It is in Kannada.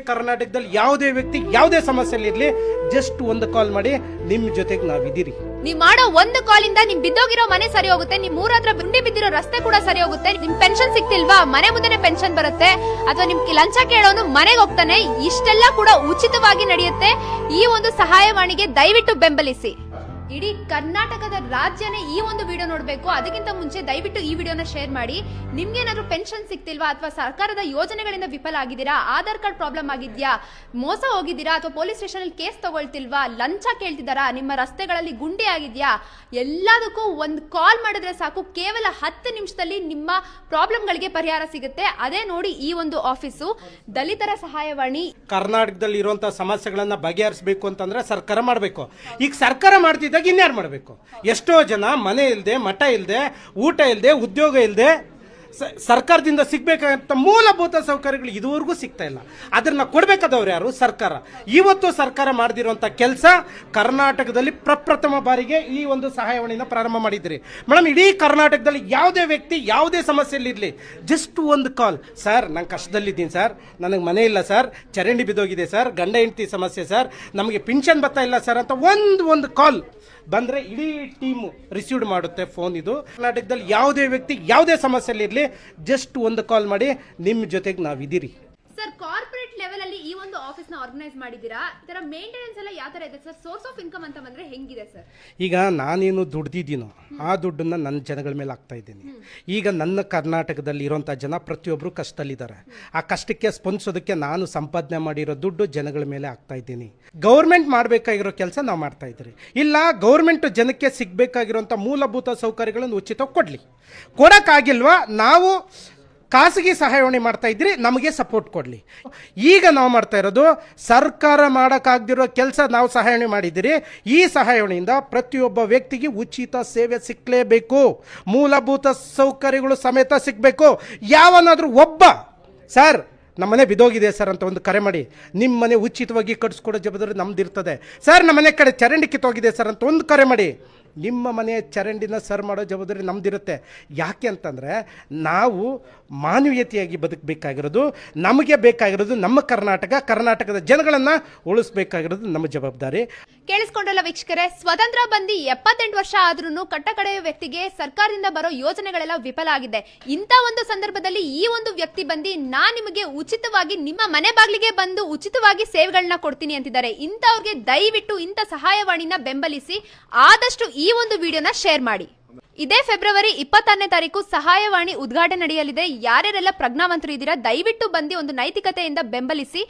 ಕರ್ನಾಟಕದಲ್ಲಿ ಯಾವುದೇ ವ್ಯಕ್ತಿ ಯಾವುದೇ ಸಮಸ್ಯೆಯಲ್ಲಿ ಇರಲಿ ಜಸ್ಟ್ ಒಂದು ಕಾಲ್ ಮಾಡಿ ನಿಮ್ ಜೊತೆಗೆ ನಾವಿದ್ದೀರಿ. ನೀವ್ ಮಾಡೋ ಒಂದು ಕಾಲ್ ಇಂದ ನಿಮ್ ಬಿದ್ದೋಗಿರೋ ಮನೆ ಸರಿ ಹೋಗುತ್ತೆ, ನಿಮ್ ಊರತ್ರ ಗುಂಡಿ ಬಿದ್ದಿರೋ ರಸ್ತೆ ಕೂಡ ಸರಿ ಹೋಗುತ್ತೆ. ನಿಮ್ ಪೆನ್ಷನ್ ಸಿಗ್ತಿಲ್ವಾ, ಮನೆ ಮುಂದೆನೆ ಪೆನ್ಷನ್ ಬರುತ್ತೆ, ಅಥವಾ ನಿಮ್ ಲಂಚ ಕೇಳೋನು ಮನೆಗೆ ಹೋಗ್ತಾನೆ. ಇಷ್ಟೆಲ್ಲ ಕೂಡ ಉಚಿತವಾಗಿ ನಡೆಯುತ್ತೆ. ಈ ಒಂದು ಸಹಾಯವಾಣಿಗೆ ದಯವಿಟ್ಟು ಬೆಂಬಲಿಸಿ. ಇಡೀ ಕರ್ನಾಟಕದ ರಾಜ್ಯನೇ ಈ ಒಂದು ವಿಡಿಯೋ ನೋಡ್ಬೇಕು. ಅದಕ್ಕಿಂತ ಮುಂಚೆ ದಯವಿಟ್ಟು ಈ ವಿಡಿಯೋನ ಶೇರ್ ಮಾಡಿ. ನಿಮ್ಗೇನಾದ್ರೂ ಪೆನ್ಷನ್ ಸಿಗ್ತಿಲ್ವಾ, ಅಥವಾ ಸರ್ಕಾರದ ಯೋಜನೆಗಳಿಂದ ವಿಫಲ ಆಗಿದ್ದೀರಾ, ಆಧಾರ್ ಕಾರ್ಡ್ ಪ್ರಾಬ್ಲಮ್ ಆಗಿದ್ಯಾ, ಮೋಸ ಹೋಗಿದ್ದೀರಾ, ಅಥವಾ ಪೊಲೀಸ್ ಸ್ಟೇಷನ್ ಅಲ್ಲಿ ಕೇಸ್ ತಗೊಳ್ತಿಲ್ವಾ, ಲಂಚ ಕೇಳ್ತಿದಾರಾ, ನಿಮ್ಮ ರಸ್ತೆಗಳಲ್ಲಿ ಗುಂಡಿ ಆಗಿದ್ಯಾ, ಎಲ್ಲದಕ್ಕೂ ಒಂದು ಕಾಲ್ ಮಾಡಿದ್ರೆ ಸಾಕು. ಕೇವಲ 10 ನಿಮಿಷದಲ್ಲಿ ನಿಮ್ಮ ಪ್ರಾಬ್ಲಮ್ಗಳಿಗೆ ಪರಿಹಾರ ಸಿಗುತ್ತೆ. ಅದೇ ನೋಡಿ ಈ ಒಂದು ಆಫೀಸು, ದಲಿತರ ಸಹಾಯವಾಣಿ. ಕರ್ನಾಟಕದಲ್ಲಿ ಇರುವಂತಹ ಸಮಸ್ಯೆಗಳನ್ನ ಬಗೆಹರಿಸಬೇಕು ಅಂತಂದ್ರೆ ಸರ್ಕಾರ ಮಾಡಬೇಕು. ಈಗ ಸರ್ಕಾರ ಮಾಡ್ತಿದ್ದಾಗ ಇನ್ಯಾರು ಮಾಡಬೇಕು? ಎಷ್ಟೋ ಜನ ಮನೆ ಇಲ್ಲದೆ, ಮಠ ಇಲ್ಲದೆ, ಊಟ ಇಲ್ಲದೆ, ಉದ್ಯೋಗ ಇಲ್ಲದೆ, ಸರ್ಕಾರದಿಂದ ಸಿಗ್ಬೇಕಾದಂತ ಮೂಲಭೂತ ಸೌಕರ್ಯಗಳು ಇದುವರೆಗೂ ಸಿಗ್ತಾ ಇಲ್ಲ. ಅದನ್ನ ಕೊಡ್ಬೇಕಾದವ್ರು ಯಾರು? ಸರ್ಕಾರ. ಇವತ್ತು ಸರ್ಕಾರ ಮಾಡದಿರುವಂತ ಕೆಲಸ, ಕರ್ನಾಟಕದಲ್ಲಿ ಪ್ರಪ್ರಥಮ ಬಾರಿಗೆ ಈ ಒಂದು ಸಹಾಯವಾಣಿನ ಪ್ರಾರಂಭ ಮಾಡಿದ್ರಿ ಮೇಡಮ್. ಇಡೀ ಕರ್ನಾಟಕದಲ್ಲಿ ಯಾವುದೇ ವ್ಯಕ್ತಿ ಯಾವುದೇ ಸಮಸ್ಯೆಯಲ್ಲಿ ಇರಲಿ ಜಸ್ಟ್ ಒಂದು ಕಾಲ್. ಸರ್ ನಾನು ಕಷ್ಟದಲ್ಲಿದ್ದೀನಿ ಸರ್, ನನಗೆ ಮನೆ ಇಲ್ಲ ಸರ್, ಚರಂಡಿ ಬಿದ್ದೋಗಿದೆ ಸರ್, ಗಂಡ ಹೆಂಡತಿ ಸಮಸ್ಯೆ ಸರ್, ನಮಗೆ ಪಿನ್ಷನ್ ಬರ್ತಾ ಇಲ್ಲ ಸರ್ ಅಂತ ಒಂದು ಕಾಲ್ ಬಂದ್ರೆ ಇಡೀ ಟೀಮು ರಿಸೀವ್ ಮಾಡುತ್ತೆ ಫೋನ್. ಇದು ಕರ್ನಾಟಕದಲ್ಲಿ ಯಾವುದೇ ವ್ಯಕ್ತಿ ಯಾವುದೇ ಸಮಸ್ಯೆಯಲ್ಲಿ ಇರಲಿ ಜಸ್ಟ್ ಒಂದು ಕಾಲ್ ಮಾಡಿ ನಿಮ್ಮ ಜೊತೆಗೆ ನಾವಿದ್ದೀರಿ. ಸರ್, ಕಾರ್ಪೊರೇಟ್ ಲೆವೆಲ್ ಅಲ್ಲಿ ಈ ಒಂದು ಆಫೀಸ್ ನ ಆರ್ಗನೈಸ್ ಮಾಡಿದೀರಾ. ಇದರ ಮೇಂಟೆನೆನ್ಸ್ ಎಲ್ಲ ಯಾವ ತರ ಇದೆ ಸರ್? ಸೋರ್ಸ್ ಆಫ್ ಇನ್ಕಮ್ ಅಂತ ಬಂದ್ರೆ ಹೆಂಗಿದೆ ಸರ್? ಈಗ ನಾನೇನು ದುಡ್ದಿದ್ದೀನೋ ಆ ದುಡ್ಡನ್ನ ನನ್ನ ಜನಗಳ ಮೇಲೆ ಹಾಕ್ತಾ ಇದ್ದೀನಿ. ಈಗ ನನ್ನ ಕರ್ನಾಟಕದಲ್ಲಿ ಇರುವಂಥ ಜನ ಪ್ರತಿಯೊಬ್ಬರು ಕಷ್ಟದಲ್ಲಿದ್ದಾರೆ. ಆ ಕಷ್ಟಕ್ಕೆ ಸ್ಪಂದಿಸೋದಕ್ಕೆ ನಾನು ಸಂಪಾದನೆ ಮಾಡಿರೋ ದುಡ್ಡು ಜನಗಳ ಮೇಲೆ ಹಾಕ್ತಾ ಇದ್ದೀನಿ. ಗೌರ್ಮೆಂಟ್ ಮಾಡಬೇಕಾಗಿರೋ ಕೆಲಸ ನಾವು ಮಾಡ್ತಾ ಇದ್ದೀರಿ. ಇಲ್ಲ, ಗೌರ್ಮೆಂಟ್ ಜನಕ್ಕೆ ಸಿಗಬೇಕಾಗಿರೋಂಥ ಮೂಲಭೂತ ಸೌಕರ್ಯಗಳನ್ನು ಉಚಿತ ಕೊಡಲಿ. ಕೊಡೋಕ್ಕಾಗಿಲ್ವಾ, ನಾವು ಖಾಸಗಿ ಸಹಾಯವಾಣಿ ಮಾಡ್ತಾ ಇದ್ರಿ, ನಮಗೆ ಸಪೋರ್ಟ್ ಕೊಡಲಿ. ಈಗ ನಾವು ಮಾಡ್ತಾ ಇರೋದು ಸರ್ಕಾರ ಮಾಡೋಕ್ಕಾಗದಿರೋ ಕೆಲಸ ನಾವು ಸಹಾಯವಾಣಿ ಮಾಡಿದ್ದೀರಿ. ಈ ಸಹಾಯವಾಣಿಯಿಂದ ಪ್ರತಿಯೊಬ್ಬ ವ್ಯಕ್ತಿಗೆ ಉಚಿತ ಸೇವೆ ಸಿಕ್ಕಲೇಬೇಕು, ಮೂಲಭೂತ ಸೌಕರ್ಯಗಳು ಸಮೇತ ಸಿಗಬೇಕು. ಯಾವನಾದರೂ ಒಬ್ಬ ಸರ್ ನಮ್ಮ ಮನೆ ಬಿದ್ದೋಗಿದೆ ಸರ್ ಅಂತ ಒಂದು ಕರೆ ಮಾಡಿ, ನಿಮ್ಮ ಮನೆ ಉಚಿತವಾಗಿ ಕಟ್ಸ್ಕೊಡೋ ಜವಾಬ್ದಾರಿ ನಮ್ದು ಇರ್ತದೆ. ಸರ್ ನಮ್ಮ ಮನೆ ಕಡೆ ಚರಂಡಿ ಕಿತ್ತೋಗಿದೆ ಸರ್ ಅಂತ ಒಂದು ಕರೆ ಮಾಡಿ, ನಿಮ್ಮ ಮನೆಯ ಚರಂಡಿನ ಸರ್ ಮಾಡೋ ಜವಾಬ್ದಾರಿ ನಮ್ದಿರುತ್ತೆ. ಯಾಕೆ ಅಂತಂದರೆ ನಾವು ಮಾನವೀಯತೆಯಾಗಿ ಬದುಕಬೇಕಾಗಿರೋದು, ನಮಗೆ ಬೇಕಾಗಿರೋದು ನಮ್ಮ ಕರ್ನಾಟಕದ ಜನಗಳನ್ನು ಉಳಿಸ್ಬೇಕಾಗಿರೋದು ನಮ್ಮ ಜವಾಬ್ದಾರಿ. ಕೇಳಿಸ್ಕೊಂಡ್ರಲ್ಲ ವೀಕ್ಷಕರೇ, ಸ್ವತಂತ್ರ ಬಂದು 78 ವರ್ಷ ಆದ್ರೂ ಕಟ್ಟಕಡೆಯ ವ್ಯಕ್ತಿಗೆ ಸರ್ಕಾರದಿಂದ ಬರೋ ಯೋಜನೆಗಳೆಲ್ಲ ವಿಫಲ ಆಗಿದೆ. ಇಂಥ ಒಂದು ಸಂದರ್ಭದಲ್ಲಿ ಈ ಒಂದು ವ್ಯಕ್ತಿ ಬಂದು ನಾನ್ ನಿಮಗೆ ಉಚಿತವಾಗಿ ನಿಮ್ಮ ಮನೆ ಬಾಗಿಲಿಗೆ ಬಂದು ಉಚಿತವಾಗಿ ಸೇವೆಗಳನ್ನ ಕೊಡ್ತೀನಿ ಅಂತಿದ್ದಾರೆ. ಇಂಥವ್ರಿಗೆ ದಯವಿಟ್ಟು ಇಂಥ ಸಹಾಯವಾಣಿನ ಬೆಂಬಲಿಸಿ. ಆದಷ್ಟು ಈ ಒಂದು ವಿಡಿಯೋನ ಶೇರ್ ಮಾಡಿ. ಇದೇ ಫೆಬ್ರವರಿ 26ನೇ ತಾರೀಕು ಸಹಾಯವಾಣಿ ಉದ್ಘಾಟನೆ ನಡೆಯಲಿದೆ. ಯಾರ್ಯಾರೆಲ್ಲ ಪ್ರಜ್ಞಾವಂತರು ಇದ್ದೀರಾ ದಯವಿಟ್ಟು ಬಂದು ಒಂದು ನೈತಿಕತೆಯಿಂದ ಬೆಂಬಲಿಸಿ.